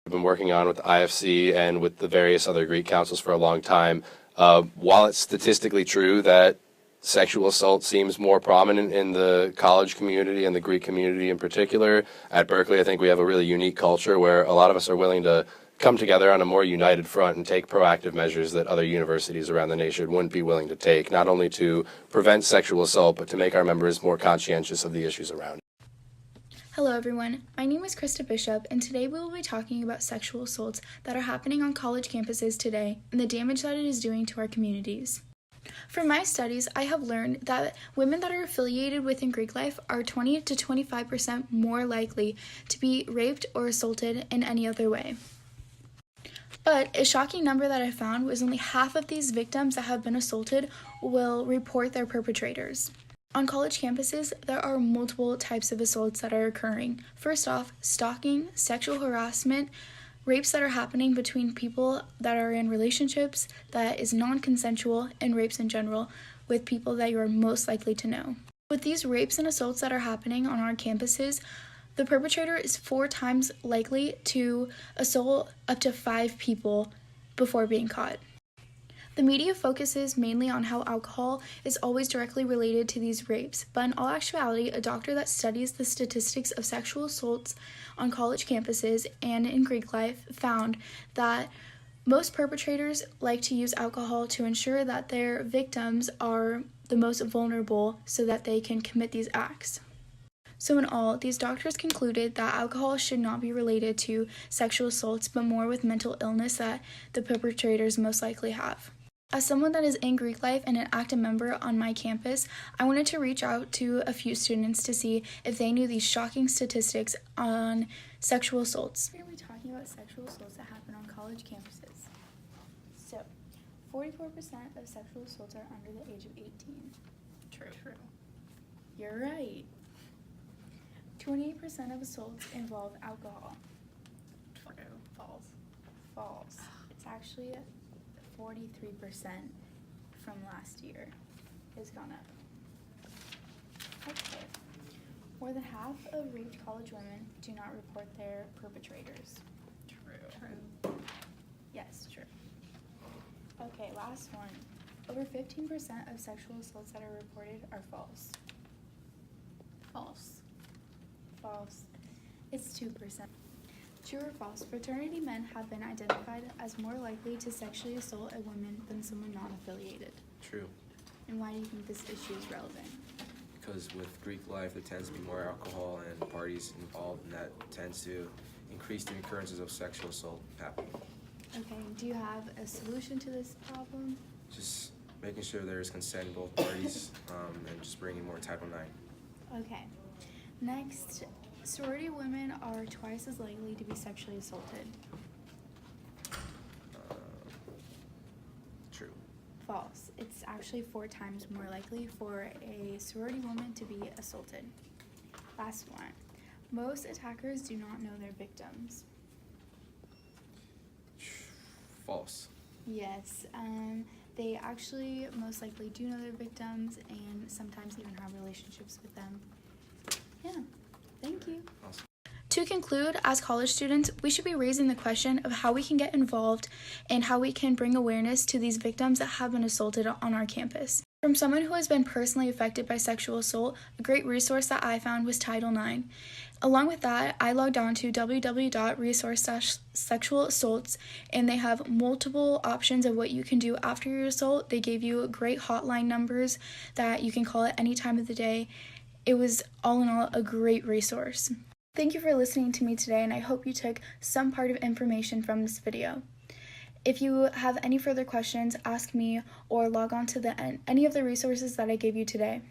I've been working on with the IFC and with the various other Greek councils for a long time. While it's statistically true that sexual assault seems more prominent in the college community and the Greek community in particular, at Berkeley I think we have a really unique culture where a lot of us are willing to come together on a more united front and take proactive measures that other universities around the nation wouldn't be willing to take, not only to prevent sexual assault, but to make our members more conscientious of the issues around it. Hello everyone, my name is Krista Bishop, and today we will be talking about sexual assaults that are happening on college campuses today and the damage that it is doing to our communities. From my studies, I have learned that women that are affiliated within Greek life are 20 to 25% more likely to be raped or assaulted in any other way. But a shocking number that I found was only half of these victims that have been assaulted will report their perpetrators. On college campuses, there are multiple types of assaults that are occurring. First off, stalking, sexual harassment, rapes that are happening between people that are in relationships that is non-consensual, and rapes in general with people that you are most likely to know. With these rapes and assaults that are happening on our campuses, the perpetrator is 4 times likely to assault up to 5 people before being caught. The media focuses mainly on how alcohol is always directly related to these rapes, but in all actuality, a doctor that studies the statistics of sexual assaults on college campuses and in Greek life found that most perpetrators like to use alcohol to ensure that their victims are the most vulnerable so that they can commit these acts. So in all, these doctors concluded that alcohol should not be related to sexual assaults, but more with mental illness that the perpetrators most likely have. As someone that is in Greek life and an active member on my campus, I wanted to reach out to a few students to see if they knew these shocking statistics on sexual assaults. We're going to be talking about sexual assaults that happen on college campuses. So, 44% of sexual assaults are under the age of 18. True. You're right. 28% of assaults involve alcohol. True. False. It's actually 43% from last year has gone up. Okay. More than half of raped college women do not report their perpetrators. True. Yes, true. Okay, last one. Over 15% of sexual assaults that are reported are false. False. It's 2%. True or false, fraternity men have been identified as more likely to sexually assault a woman than someone not affiliated. True. And why do you think this issue is relevant? Because with Greek life, there tends to be more alcohol and parties involved, and that tends to increase the occurrences of sexual assault happening. Okay, do you have a solution to this problem? Just making sure there's consent in both parties, and just bringing more Title IX. Okay. Next, sorority women are twice as likely to be sexually assaulted. True. False. It's actually 4 times more likely for a sorority woman to be assaulted. Last one. Most attackers do not know their victims. False. Yes, they actually most likely do know their victims and sometimes even have relationships with them. Yeah, thank you. Awesome. To conclude, as college students, we should be raising the question of how we can get involved and how we can bring awareness to these victims that have been assaulted on our campus. From someone who has been personally affected by sexual assault, a great resource that I found was Title IX. Along with that, I logged on to www.resource/sexual-assaults, and they have multiple options of what you can do after your assault. They gave you great hotline numbers that you can call at any time of the day. It was, all in all, a great resource. Thank you for listening to me today, and I hope you took some part of information from this video. If you have any further questions, ask me or log on to any of the resources that I gave you today.